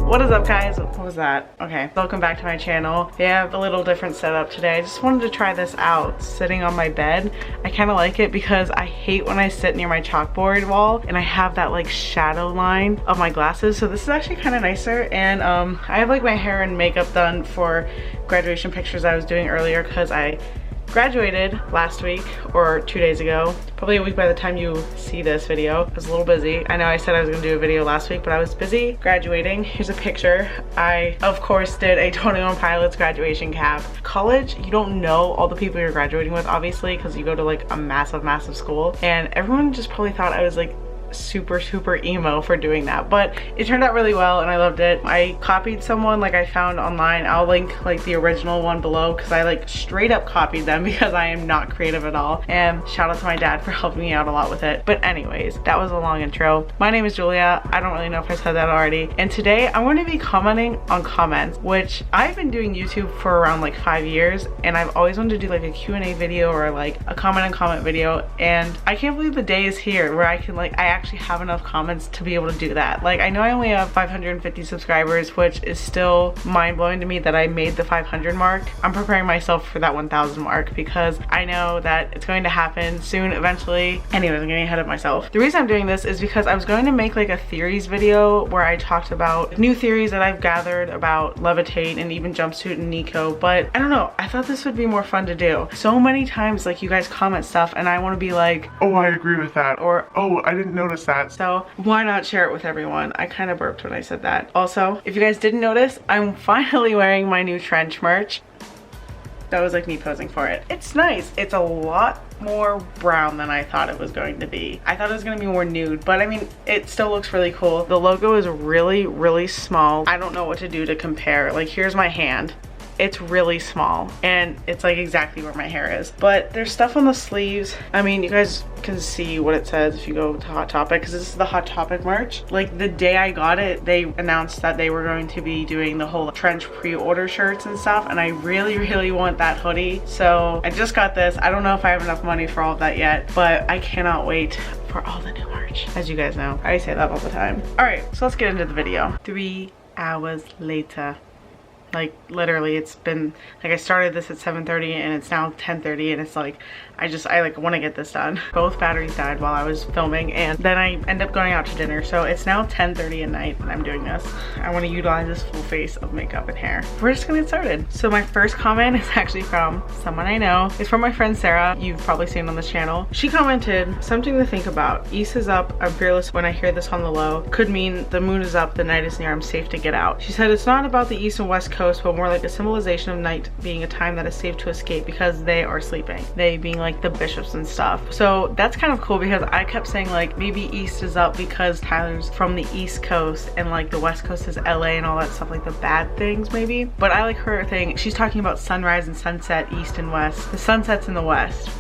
What is up, guys? What was that? Okay, welcome back to my channel. We have a little different setup today. I just wanted to try this out sitting on my bed. I kind of like it because I hate when I sit near my chalkboard wall and I have that like shadow line of my glasses. So this is actually kind of nicer. And I have like my hair and makeup done for graduation pictures I was doing earlier because I graduated last week or 2 days ago. Probably a week by the time you see this video. I was a little busy. I know I said I was gonna do a video last week, but I was busy graduating. Here's a picture. I, of course, did a 21 Pilots graduation cap. College, you don't know all the people you're graduating with, obviously, because you go to like a massive school. And everyone just probably thought I was like super emo for doing that, but it turned out really well and I loved it. I copied someone like I found online. I'll link like the original one below because I like straight up copied them because I am not creative at all. And shout out to my dad for helping me out a lot with it. But anyways, that was a long intro. My name is Julia. I don't really know if I said that already. And today I'm going to be commenting on comments, which I've been doing YouTube for around like 5 years and I've always wanted to do like a Q&A video or like a comment and comment video, and I can't believe the day is here where I can like actually have enough comments to be able to do that. Like, I know I only have 550 subscribers, which is still mind-blowing to me that I made the 500 mark. I'm preparing myself for that 1,000 mark because I know that it's going to happen soon eventually. Anyways, I'm getting ahead of myself. The reason I'm doing this is because I was going to make like a theories video where I talked about new theories that I've gathered about Levitate and even Jumpsuit and Nico, but I don't know, I thought this would be more fun to do. So many times like you guys comment stuff and I want to be like, oh, I agree with that, or oh, I didn't notice that. So why not share it with everyone? I kind of burped when I said that. Also, if you guys didn't notice, I'm finally wearing my new trench merch. That was like me posing for it. It's nice. It's a lot more brown than I thought it was going to be. I thought it was going to be more nude, but I mean, it still looks really cool. The logo is really small. I don't know what to do to compare. Like, here's my hand. It's really small and it's like exactly where my hair is, but there's stuff on the sleeves. I mean, you guys can see what it says if you go to Hot Topic, because this is the Hot Topic merch. Like, the day I got it, they announced that they were going to be doing the whole trench pre-order shirts and stuff, and I really want that hoodie. So I just got this. I don't know if I have enough money for all of that yet, but I cannot wait for all the new merch. As you guys know, I say that all the time. All right, so let's get into the video. 3 hours later. Like, literally, it's been like I started this at 7:30 and it's now 10:30 and it's like I like want to get this done. Both batteries died while I was filming and then I end up going out to dinner, so it's now 10:30 at night and I'm doing this. I want to utilize this full face of makeup and hair. We're just gonna get started. So my first comment is actually from someone I know. It's from my friend Sarah. You've probably seen on this channel. She commented, something to think about. East is up, I'm fearless when I hear this on the low. Could mean the moon is up, the night is near, I'm safe to get out. She said it's not about the east and west coast, but more like a symbolization of night being a time that is safe to escape because they are sleeping. They being like the bishops and stuff. So that's kind of cool because I kept saying like maybe east is up because Tyler's from the east coast and like the west coast is LA and all that stuff, like the bad things maybe. But I like her thing. She's talking about sunrise and sunset east and west. The sunset's in the west.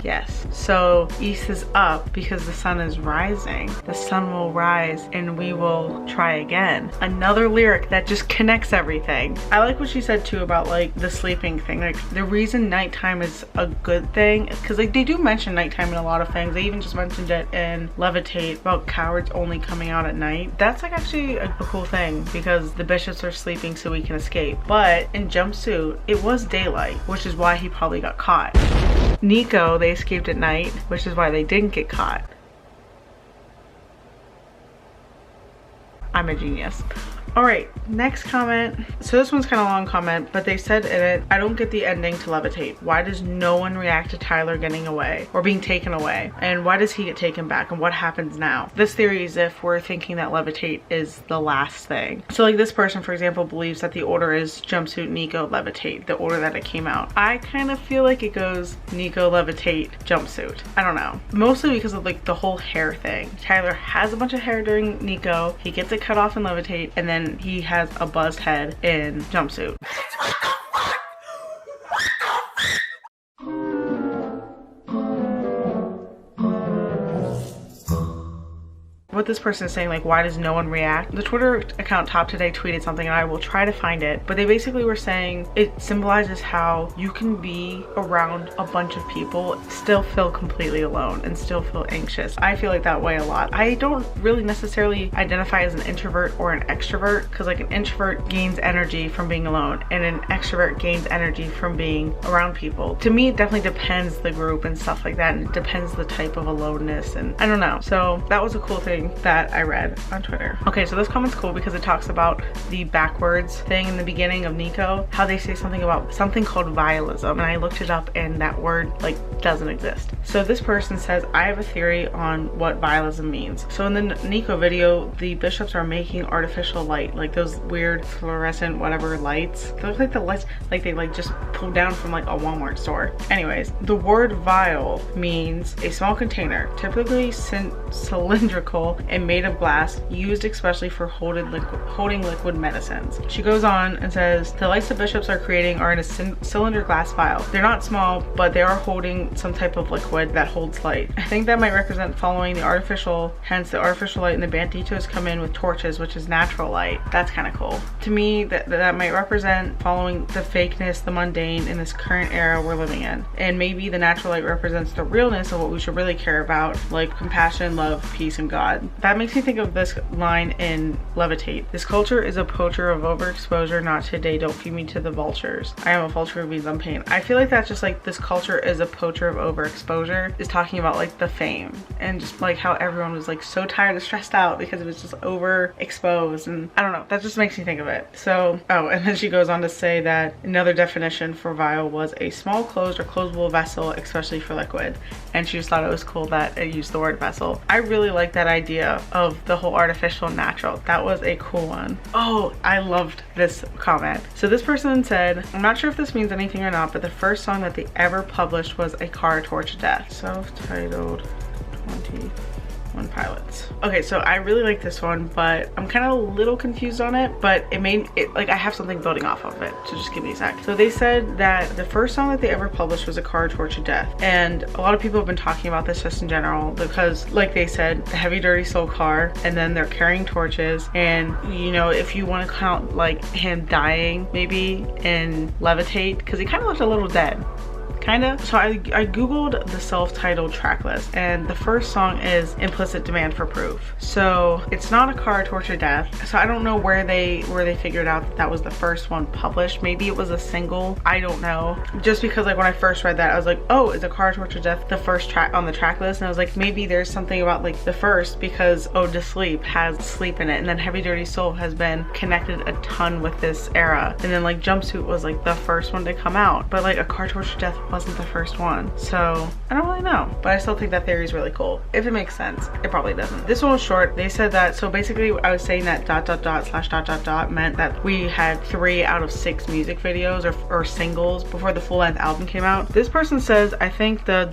Yes, so east is up because the sun is rising. The sun will rise and we will try again. Another lyric that just connects everything. I like what she said too about like the sleeping thing. Like, the reason nighttime is a good thing, because like they do mention nighttime in a lot of things. They even just mentioned it in Levitate about cowards only coming out at night. That's like actually a cool thing because the bishops are sleeping so we can escape. But in Jumpsuit, it was daylight, which is why he probably got caught. Nico, they escaped at night, which is why they didn't get caught. I'm a genius. All right, next comment. So this one's kind of a long comment, but they said in it, I don't get the ending to Levitate. Why does no one react to Tyler getting away or being taken away? And why does he get taken back? And what happens now? This theory is if we're thinking that Levitate is the last thing. So like this person, for example, believes that the order is Jumpsuit, Nico, Levitate, the order that it came out. I kind of feel like it goes Nico, Levitate, Jumpsuit. I don't know. Mostly because of like the whole hair thing. Tyler has a bunch of hair during Nico. He gets it cut off in Levitate, and then he has a buzzed head in Jumpsuit. what this person is saying, like, why does no one react? The Twitter account Top Today tweeted something, and I will try to find it, but they basically were saying it symbolizes how you can be around a bunch of people, still feel completely alone and still feel anxious. I feel like that way a lot. I don't really necessarily identify as an introvert or an extrovert, because like an introvert gains energy from being alone and an extrovert gains energy from being around people. To me, it definitely depends the group and stuff like that, and it depends the type of aloneness, and I don't know. So that was a cool thing that I read on Twitter. Okay, so this comment's cool because it talks about the backwards thing in the beginning of Nico, how they say something about something called vialism, and I looked it up and that word like doesn't exist. So this person says, I have a theory on what vialism means. So in the Nico video, the bishops are making artificial light, like those weird fluorescent whatever lights. They look like the lights like they like just pulled down from like a Walmart store. Anyways, the word vial means a small container, typically cylindrical and made of glass, used especially for holding liquid medicines. She goes on and says, the lights the bishops are creating are in a cylinder glass vial. They're not small, but they are holding some type of liquid that holds light. I think that might represent following the artificial, hence the artificial light, and the banditos come in with torches, which is natural light. That's kind of cool. To me, that might represent following the fakeness, the mundane in this current era we're living in. And maybe the natural light represents the realness of what we should really care about, like compassion, love, peace, and God. That makes me think of this line in Levitate. This culture is a poacher of overexposure, not today, don't feed me to the vultures. I am a vulture who means I'm pain. I feel like that's just like this culture is a poacher of overexposure is talking about like the fame and just like how everyone was like so tired and stressed out because it was just overexposed, and I don't know, that just makes me think of it. So, oh, and then she goes on to say that another definition for vial was a small closed or closable vessel, especially for liquid, and she just thought it was cool that it used the word vessel. I really like that idea of the whole artificial and natural. That was a cool one. Oh, I loved this comment. So this person said, I'm not sure if this means anything or not, but the first song that they ever published was A Car Torch Death. Self-titled 21 Pilots. Okay, so I really like this one, but I'm kind of a little confused on it, but it made it like I have something building off of it, so just give me a sec. So they said that the first song that they ever published was A Car Torch of Death, and a lot of people have been talking about this just in general because, like they said, the heavy dirty soul car, and then they're carrying torches, and you know, if you want to count like him dying maybe in Levitate, because he kind of looked a little dead. Kinda. So I googled the self-titled track list, and the first song is Implicit Demand for Proof. So it's not A Car Torch of Death. So I don't know where they figured out that that was the first one published. Maybe it was a single, I don't know. Just because like when I first read that, I was like, oh, is A Car Torch of Death the first track on the track list? And I was like, maybe there's something about like the first, because Ode to Sleep has sleep in it, and then Heavy Dirty Soul has been connected a ton with this era, and then like Jumpsuit was like the first one to come out, but like A Car Torch of Death wasn't the first one. So I don't really know, but I still think that theory is really cool. If it makes sense. It probably doesn't. This one was short. They said that, so basically I was saying that ... / meant that we had 3 out of 6 music videos or singles before the full-length album came out. This person says, I think the ...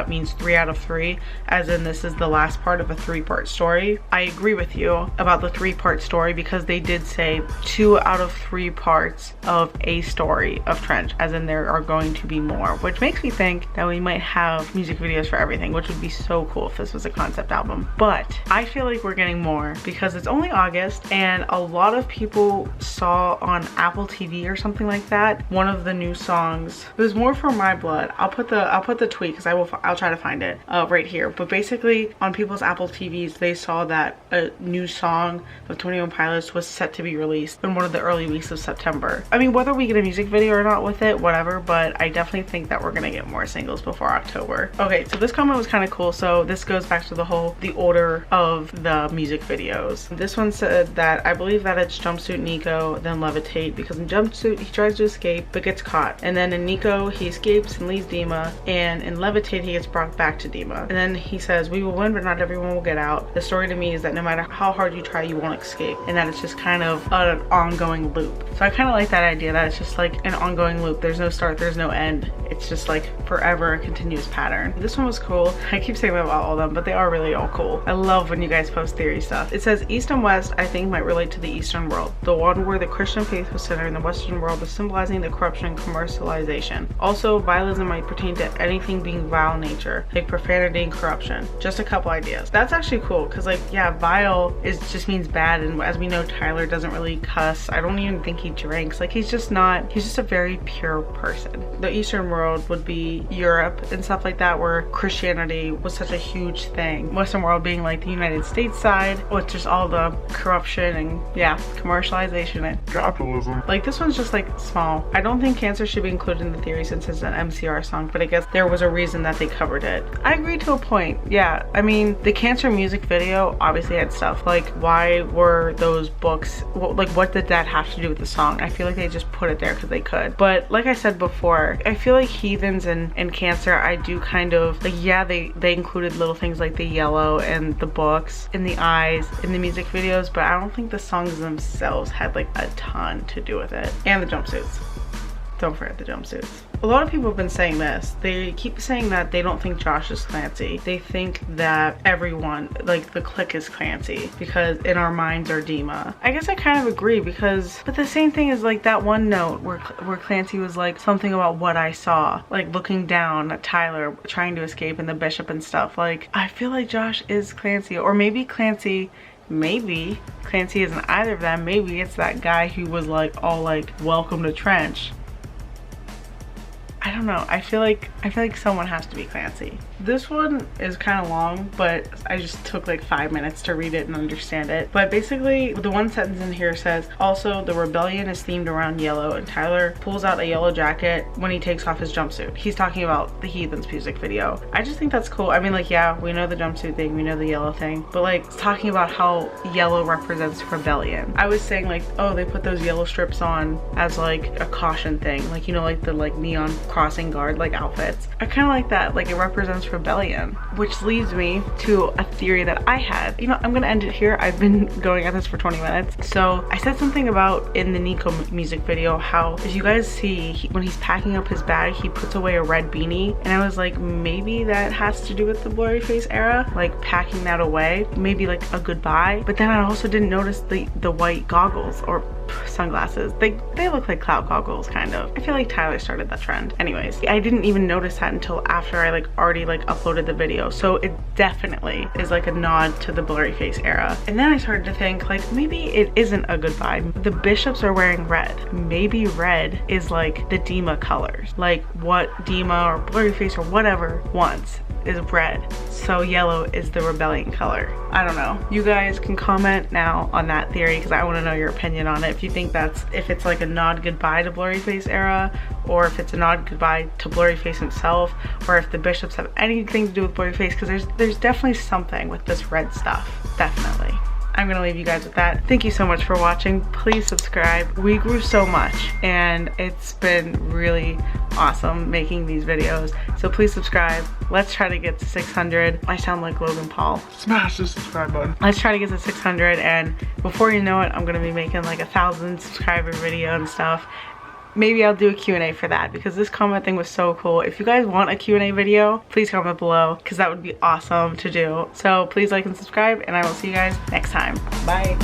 / means 3 out of 3, as in this is the last part of a 3-part story. I agree with you about the 3-part story, because they did say 2 out of 3 parts of a story of Trench, as in there are going to be more, which makes me think that we might have music videos for everything, which would be so cool if this was a concept album. But I feel like we're getting more because it's only August, and a lot of people saw on Apple TV or something like that one of the new songs. It was More For My Blood. I'll put the tweet, because I'll try to find it right here. But basically on people's Apple TVs, they saw that a new song of 21 Pilots was set to be released in one of the early weeks of September. I mean, whether we get a music video or not with it, whatever, but I definitely think that we're gonna get more singles before October. Okay, so this comment was kind of cool. So this goes back to the order of the music videos. This one said that I believe that it's Jumpsuit, Nico, then Levitate, because in Jumpsuit he tries to escape but gets caught, and then in Nico he escapes and leaves Dima, and in Levitate he gets brought back to Dima. And then he says, we will win but not everyone will get out. The story to me is that no matter how hard you try, you won't escape, and that it's just kind of an ongoing loop. So I kind of like that idea, that it's just like an ongoing loop. There's no start, there's no no end. It's just like forever a continuous pattern. This one was cool. I keep saying that about all of them, but they are really all cool. I love when you guys post theory stuff. It says East and West, I think, might relate to the Eastern world, the one where the Christian faith was centered, in the Western world was symbolizing the corruption and commercialization. Also, vilism might pertain to anything being vile in nature, like profanity and corruption. Just a couple ideas. That's actually cool, because like, yeah, vile just means bad, and as we know, Tyler doesn't really cuss. I don't even think he drinks. Like, he's just a very pure person. The Eastern world would be Europe and stuff like that, where Christianity was such a huge thing. Western world being like the United States side, with just all the corruption and yeah, commercialization and capitalism. Like, this one's just like small. I don't think Cancer should be included in the theory since it's an MCR song, but I guess there was a reason that they covered it. I agree to a point. Yeah, I mean, the Cancer music video obviously had stuff like, why were those books, like what did that have to do with the song? I feel like they just put it there because they could. But like I said before, I feel like Heathens and Cancer, I do kind of like, yeah, they included little things like the yellow and the books and the eyes in the music videos, but I don't think the songs themselves had like a ton to do with it. And the jumpsuits. Don't forget the jumpsuits. A lot of people have been saying this. They keep saying that they don't think Josh is Clancy. They think that everyone, like the clique, is Clancy because in our minds are Dima. I guess I kind of agree because, but the same thing is like that one note where Clancy was like something about what I saw, like looking down at Tyler trying to escape and the bishop and stuff. Like, I feel like Josh is Clancy, or maybe Clancy isn't either of them. Maybe it's that guy who was like all like, welcome to Trench. I don't know. I feel like someone has to be Clancy. This one is kind of long, but I just took like 5 minutes to read it and understand it. But basically, the one sentence in here says, also the rebellion is themed around yellow, and Tyler pulls out a yellow jacket when he takes off his jumpsuit. He's talking about the Heathens music video. I just think that's cool. I mean, like, yeah, we know the jumpsuit thing, we know the yellow thing, but like, it's talking about how yellow represents rebellion. I was saying like, oh, they put those yellow strips on as like a caution thing, like, you know, like the like neon crossing guard like outfits. I kind of like that, like it represents rebellion, which leads me to a theory that I had. You know, I'm gonna end it here. I've been going at this for 20 minutes. So I said something about in the Nico music video how, as you guys see, when he's packing up his bag, he puts away a red beanie, and I was like, maybe that has to do with the blurry face era, like packing that away, maybe like a goodbye. But then I also didn't notice the white goggles or sunglasses. They look like cloud goggles, kind of. I feel like Tyler started that trend. Anyways, I didn't even notice that until after I like already like uploaded the video. So it definitely is like a nod to the blurry face era. And then I started to think like, maybe it isn't a goodbye. The bishops are wearing red. Maybe red is like the Dima colors, like what Dima or blurry face or whatever wants is red, so yellow is the rebellion color. I don't know. You guys can comment now on that theory because I want to know your opinion on it. If you think if it's like a nod goodbye to blurry face era, or if it's a nod goodbye to blurry face himself, or if the bishops have anything to do with blurry face, because there's definitely something with this red stuff. Definitely. I'm gonna leave you guys with that. Thank you so much for watching. Please subscribe. We grew so much and it's been really awesome making these videos. So please subscribe. Let's try to get to 600. I sound like Logan Paul. Smash the subscribe button. Let's try to get to 600, and before you know it, I'm gonna be making like 1,000 subscriber video and stuff. Maybe I'll do a Q&A for that because this comment thing was so cool. If you guys want a Q&A video, please comment below because that would be awesome to do. So please like and subscribe, and I will see you guys next time. Bye.